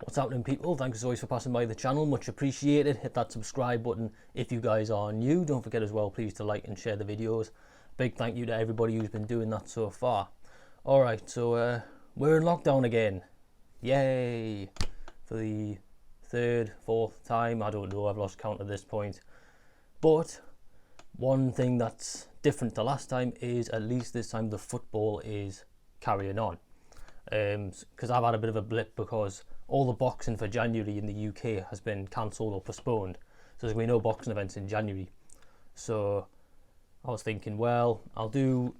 What's happening, people? Thanks as always for passing by the channel, much appreciated. Hit that subscribe button if you guys are new. Don't forget as well, please, to like and share the videos. Big thank you to everybody who's been doing that so far. Alright, so we're in lockdown again. Yay! For the third, fourth time, I don't know, I've lost count at this point. But one thing that's different to last time is at least this time the football is carrying on. Because I've had a bit of a blip because all the boxing for January in the UK has been cancelled or postponed. So there's going to be no boxing events in January. So I was thinking, well, I'll do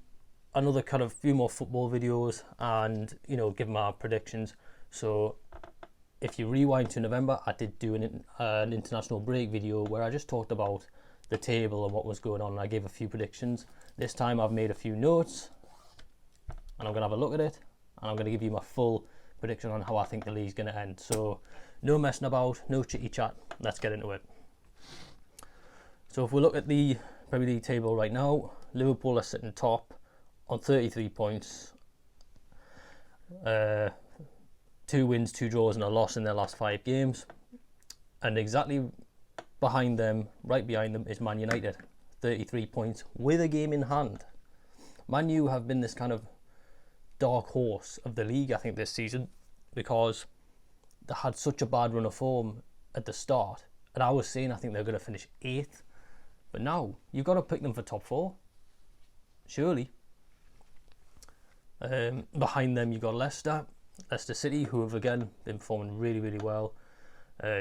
another kind of few more football videos and, you know, give my predictions. So if you rewind to November, I did do an international break video where I just talked about the table and what was going on, and I gave a few predictions. This time I've made a few notes and I'm going to have a look at it, and I'm going to give you my full prediction on how I think the league's going to end. So no messing about, no chitty chat, let's get into it. So if we look at the Premier League table right now, Liverpool are sitting top on 33 points, 2 wins, 2 draws and a loss in their last 5 games, and exactly behind them, right behind them, is Man United, 33 points with a game in hand. Man U have been this kind of dark horse of the league, I think, this season, because they had such a bad run of form at the start, and I was saying I think they're going to finish 8th, but now you've got to pick them for top 4, surely. Behind them you've got Leicester City, who have again been performing really well.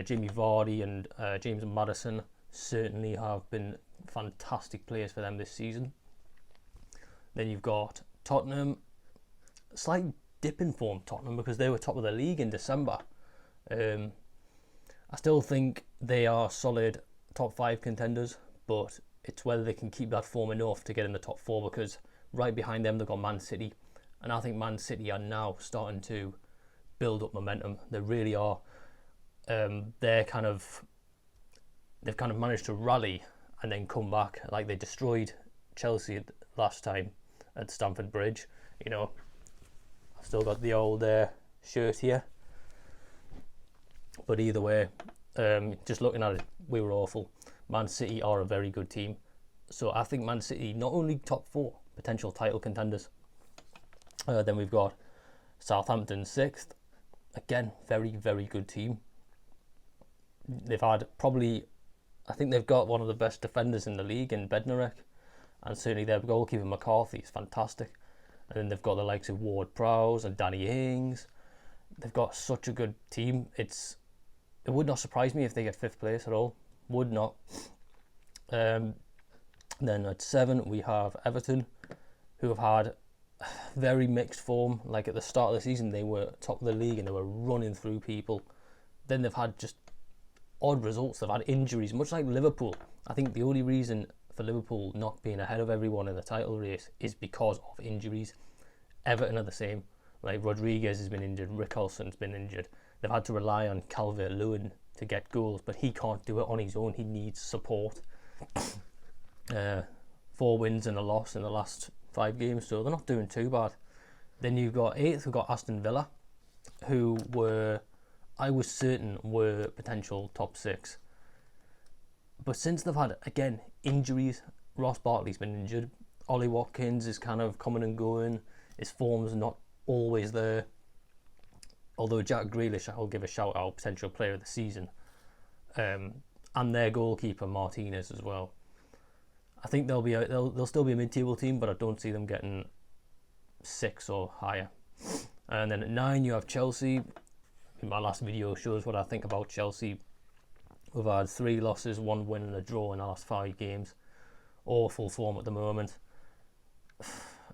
Jamie Vardy and James Maddison certainly have been fantastic players for them this season. Then you've got Tottenham, slight dip in form, Tottenham, because they were top of the league in December. I still think they are solid top 5 contenders, but it's whether they can keep that form enough to get in the top 4, because right behind them they've got Man City, and I think Man City are now starting to build up momentum. They really are. They've kind of managed to rally and then come back. Like, they destroyed Chelsea last time at Stamford Bridge. You know, I've still got the old shirt here, but either way, just looking at it, we were awful. Man City are a very good team, so I think Man City not only top 4 potential title contenders. Then we've got Southampton 6th, again, very good team. They've had probably, I think they've got one of the best defenders in the league in Bednarek, and certainly their goalkeeper McCarthy is fantastic. And then they've got the likes of Ward-Prowse and Danny Ings. They've got such a good team. It would not surprise me if they get 5th place at all. Would not. Then at 7 we have Everton, who have had very mixed form. Like, at the start of the season they were top of the league and they were running through people. Then they've had just odd results. They've had injuries, much like Liverpool. I think the only reason for Liverpool not being ahead of everyone in the title race is because of injuries. Everton are the same. Like, Rodriguez has been injured, Richarlison's been injured. They've had to rely on Calvert-Lewin to get goals, but he can't do it on his own. He needs support. 4 wins and a loss in the last 5 games, so they're not doing too bad. Then you've got 8th, we've got Aston Villa, who I was certain were potential top 6. But since they've had, again, injuries, Ross Barkley's been injured, Ollie Watkins is kind of coming and going, his form's not always there. Although Jack Grealish, I'll give a shout out, potential player of the season. And their goalkeeper Martinez as well. I think they'll still be a mid-table team, but I don't see them getting 6 or higher. And then at 9 you have Chelsea. My last video shows what I think about Chelsea. We've had 3 losses, 1 win and a draw in the last 5 games. Awful form at the moment.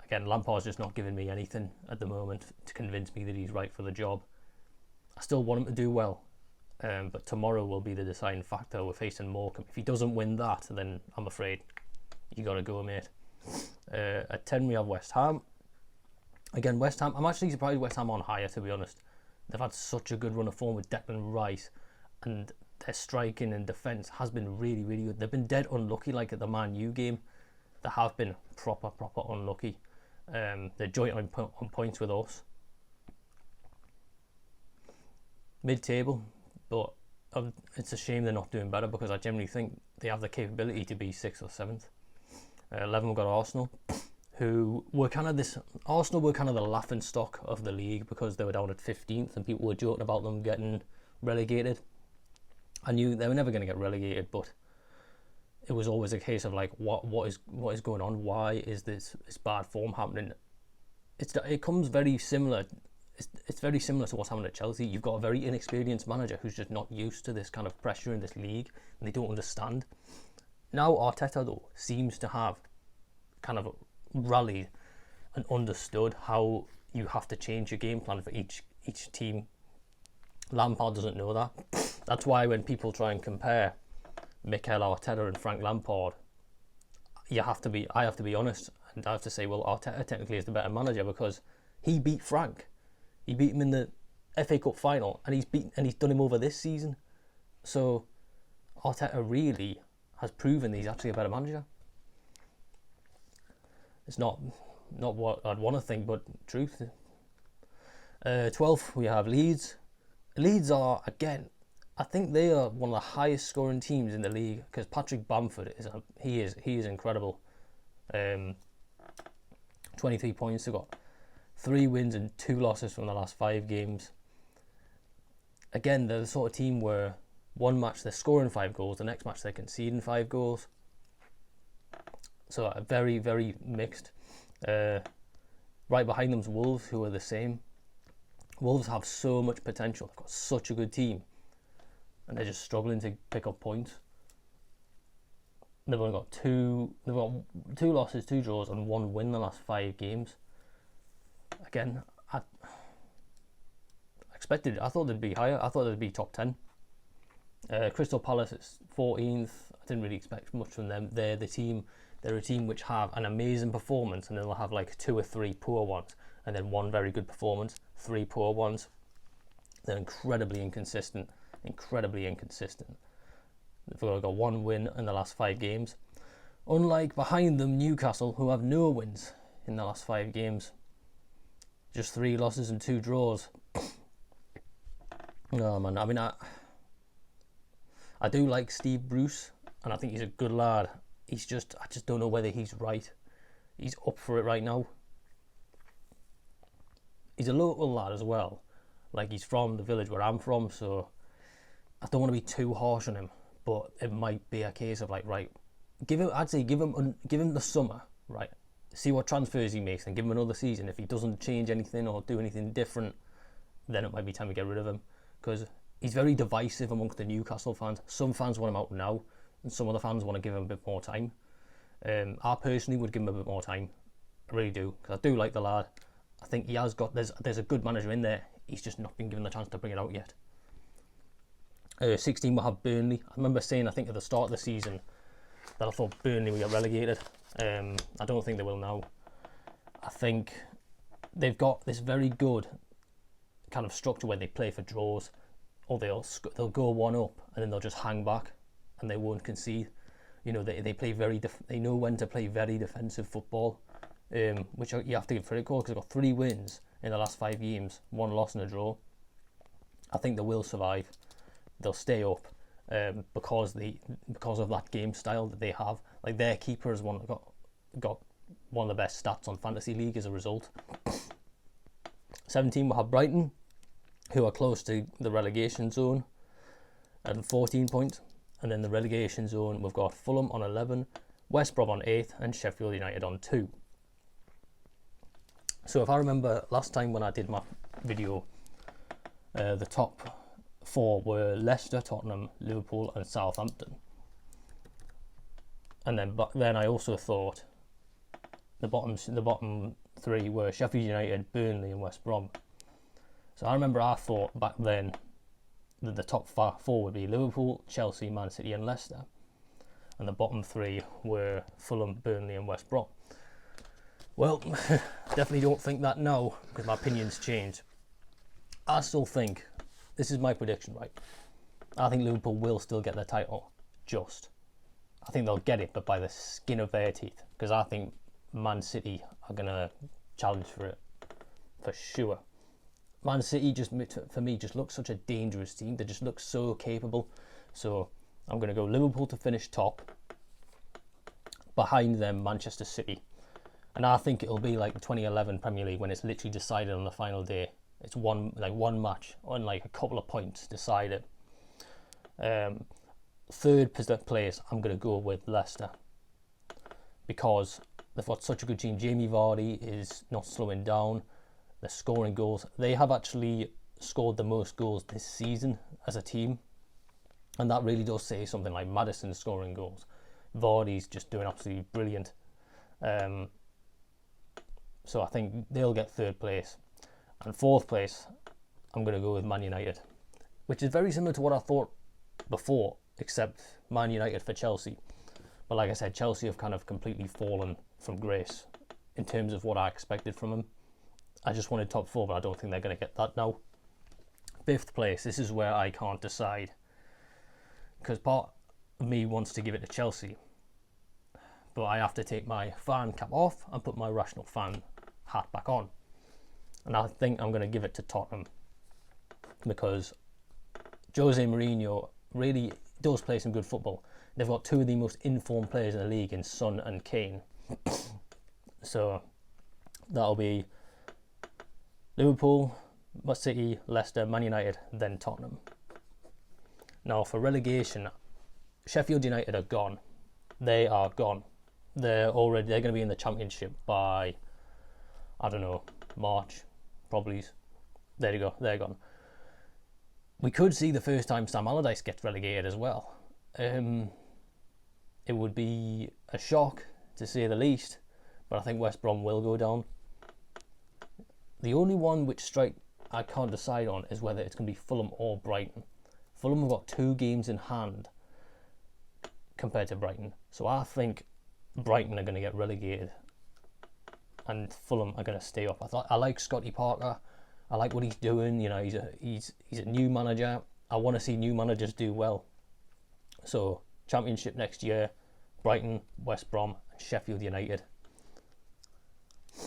Again, Lampard's just not giving me anything at the moment to convince me that he's right for the job. I still want him to do well, but tomorrow will be the deciding factor. We're facing Morecambe. If he doesn't win that, then I'm afraid you got to go, mate. At 10 we have West Ham. Again, West Ham, I'm actually surprised West Ham aren't higher, to be honest. They've had such a good run of form with Declan Rice, and their striking and defence has been really good. They've been dead unlucky, like at the Man U game. They have been proper unlucky. They're joint on points with us. mid-table, but it's a shame they're not doing better because I generally think they have the capability to be 6th or 7th. 11 we've got Arsenal, who were kind of Arsenal were kind of the laughing stock of the league because they were down at 15th and people were joking about them getting relegated. I knew they were never going to get relegated, but it was always a case of like, what is going on? Why is this bad form happening? It comes very similar. It's very similar to what's happening at Chelsea. You've got a very inexperienced manager who's just not used to this kind of pressure in this league, and they don't understand. Now Arteta though seems to have kind of rallied and understood how you have to change your game plan for each team. Lampard doesn't know that. That's why when people try and compare Mikel Arteta and Frank Lampard, I have to be honest, and I have to say, well, Arteta technically is the better manager because he beat Frank. He beat him in the FA Cup final, and he's done him over this season. So Arteta really has proven that he's actually a better manager. It's not what I'd want to think, but truth. 12th we have Leeds. Leeds are, again, I think they are one of the highest scoring teams in the league because Patrick Bamford he is incredible. 23 points. They've got 3 wins and 2 losses from the last 5 games. Again, they're the sort of team where one match they're scoring 5 goals, the next match they're conceding 5 goals. So very, very mixed. Right behind them's Wolves, who are the same. Wolves have so much potential. They've got such a good team, and they're just struggling to pick up points. They've only got two losses, 2 draws, and 1 win in the last 5 games. Again, I thought they'd be higher. I thought they'd be top 10. Crystal Palace is 14th. I didn't really expect much from them. They're a team which have an amazing performance, and then they'll have like 2 or 3 poor ones, and then 1 very good performance, 3 poor ones. They're incredibly inconsistent. They've got 1 win in the last 5 games. Unlike behind them, Newcastle, who have no wins in the last 5 games. Just 3 losses and 2 draws. Oh man, I mean, I do like Steve Bruce, and I think he's a good lad. I just don't know whether he's right. He's up for it right now. He's a local lad as well. Like, he's from the village where I'm from, so I don't want to be too harsh on him. But it might be a case of like, right, give him the summer, right? See what transfers he makes, and give him another season. If he doesn't change anything or do anything different, then it might be time to get rid of him, because he's very divisive amongst the Newcastle fans. Some fans want him out now, and some other fans want to give him a bit more time. I personally would give him a bit more time. I really do, because I do like the lad. I think he has got, there's a good manager in there. He's just not been given the chance to bring it out yet. 16 will have Burnley. I remember saying, I think at the start of the season, that I thought Burnley would get relegated. I don't think they will now. I think they've got this very good kind of structure where they play for draws, or they'll go 1 up and then they'll just hang back and they won't concede. You know, they play they know when to play very defensive football, which you have to give credit for, because they've got 3 wins in the last 5 games, 1 loss and a draw. I think they will survive. They'll stay up because of that game style that they have. Like, their keeper has got one of the best stats on Fantasy League as a result. 17 will have Brighton, who are close to the relegation zone at 14 points. And then the relegation zone, we've got Fulham on 11, West Brom on 8th, and Sheffield United on 2. So if I remember last time when I did my video, the top 4 were Leicester, Tottenham, Liverpool, and Southampton. And then I also thought the bottom 3 were Sheffield United, Burnley, and West Brom. So I thought back then that the top 4 would be Liverpool, Chelsea, Man City, and Leicester, and the bottom 3 were Fulham, Burnley, and West Brom. Well, definitely don't think that now, because my opinion's changed. I still think, this is my prediction, right? I think Liverpool will still get the title, I think they'll get it, but by the skin of their teeth, because I think Man City are going to challenge for it, for sure. Man City just, for me, just looks such a dangerous team. They just look so capable. So I'm going to go Liverpool to finish top. Behind them, Manchester City. And I think it'll be like the 2011 Premier League when it's literally decided on the final day. It's one match on like a couple of points decided. Third place, I'm going to go with Leicester. Because they've got such a good team. Jamie Vardy is not slowing down. They're scoring goals. They have actually scored the most goals this season as a team. And that really does say something. Like Maddison scoring goals. Vardy's just doing absolutely brilliant. So I think they'll get third place. And fourth place, I'm going to go with Man United. Which is very similar to what I thought before, except Man United for Chelsea. But like I said, Chelsea have kind of completely fallen from grace in terms of what I expected from them. I just wanted top four, but I don't think they're going to get that now. Fifth place, this is where I can't decide. Because part of me wants to give it to Chelsea. But I have to take my fan cap off and put my rational fan hat back on. And I think I'm going to give it to Tottenham. Because Jose Mourinho really does play some good football. They've got two of the most informed players in the league in Son and Kane. So that'll be Liverpool, Man City, Leicester, Man United, then Tottenham. Now for relegation, Sheffield United are gone. They are gone. They're going to be in the Championship by, I don't know, March, probably. There you go, they're gone. We could see the first time Sam Allardyce gets relegated as well. It would be a shock, to say the least, but I think West Brom will go down. The only one which I can't decide on is whether it's going to be Fulham or Brighton. Fulham have got 2 games in hand compared to Brighton, so I think Brighton are going to get relegated and Fulham are going to stay up. I like Scotty Parker. I like what he's doing. You know, he's a new manager. I want to see new managers do well. So Championship next year, Brighton, West Brom, and Sheffield United.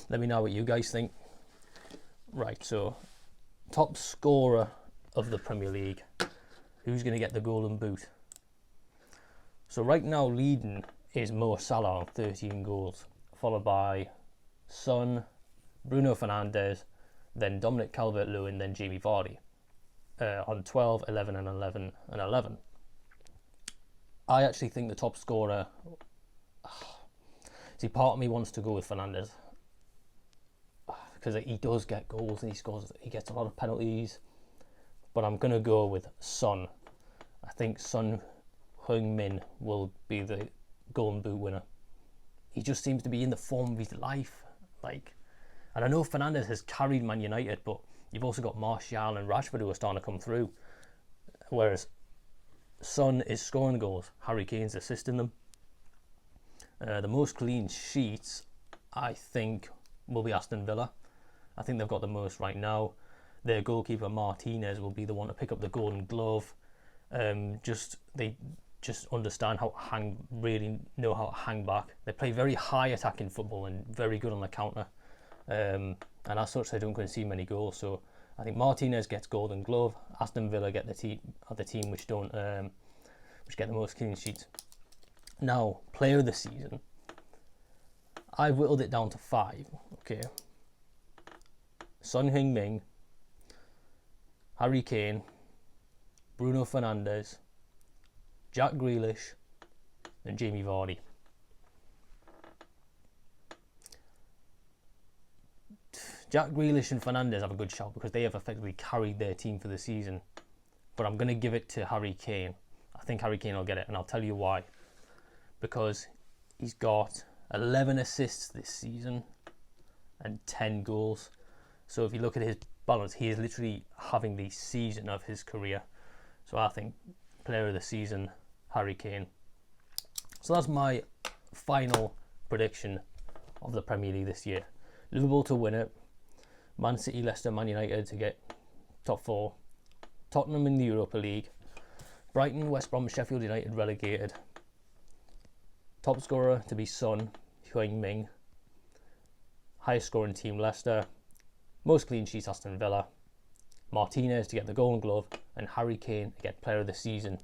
Let me know what you guys think. Right, so top scorer of the Premier League. Who's going to get the Golden Boot? So right now leading is Mo Salah on 13 goals, followed by Son, Bruno Fernandes, then Dominic Calvert-Lewin, then Jamie Vardy on 12, 11 and 11 and 11. I actually think the top scorer... See, part of me wants to go with Fernandes because he does get goals and he gets a lot of penalties, but I'm going to go with Son. I think Son Heung-min will be the Golden Boot winner. He just seems to be in the form of his life. And I know Fernandes has carried Man United, but you've also got Martial and Rashford who are starting to come through. Whereas Son is scoring goals, Harry Kane's assisting them. The most clean sheets, I think, will be Aston Villa. I think they've got the most right now. Their goalkeeper Martinez will be the one to pick up the Golden Glove. They just understand really know how to hang back. They play very high attacking football and very good on the counter. And as such, they don't going to see many goals. So I think Martinez gets Golden Glove. Aston Villa get the team which get the most clean sheets. Now, player of the season, I've whittled it down to 5. Okay, Son Heung-min, Harry Kane, Bruno Fernandes, Jack Grealish, and Jamie Vardy. Jack Grealish and Fernandes have a good shout because they have effectively carried their team for the season. But I'm going to give it to Harry Kane. I think Harry Kane will get it, and I'll tell you why. Because he's got 11 assists this season and 10 goals. So if you look at his balance, he is literally having the season of his career. So I think player of the season, Harry Kane. So that's my final prediction of the Premier League this year. Liverpool to win it. Man City, Leicester, Man United to get top 4. Tottenham in the Europa League. Brighton, West Brom, Sheffield United relegated. Top scorer to be Son Heung-min. Highest scoring team Leicester. Most clean sheets Aston Villa. Martinez to get the Golden Glove, and Harry Kane to get Player of the Season.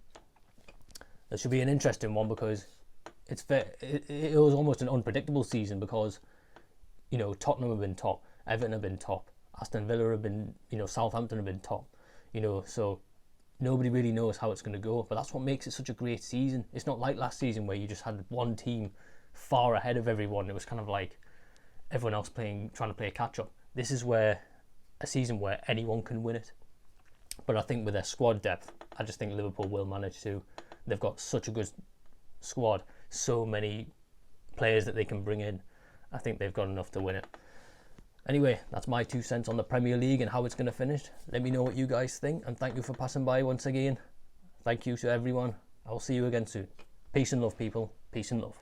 This should be an interesting one because it was almost an unpredictable season because, you know, Tottenham have been top, Everton have been top, Aston Villa have been, you know, Southampton have been top, you know, so nobody really knows how it's going to go. But that's what makes it such a great season. It's not like last season where you just had one team far ahead of everyone. It was kind of like everyone else trying to play catch up. This is a season where anyone can win it. But I think with their squad depth, I just think Liverpool will manage to. They've got such a good squad, so many players that they can bring in. I think they've got enough to win it. Anyway, that's my 2 cents on the Premier League and how it's going to finish. Let me know what you guys think, and thank you for passing by once again. Thank you to everyone. I'll see you again soon. Peace and love, people. Peace and love.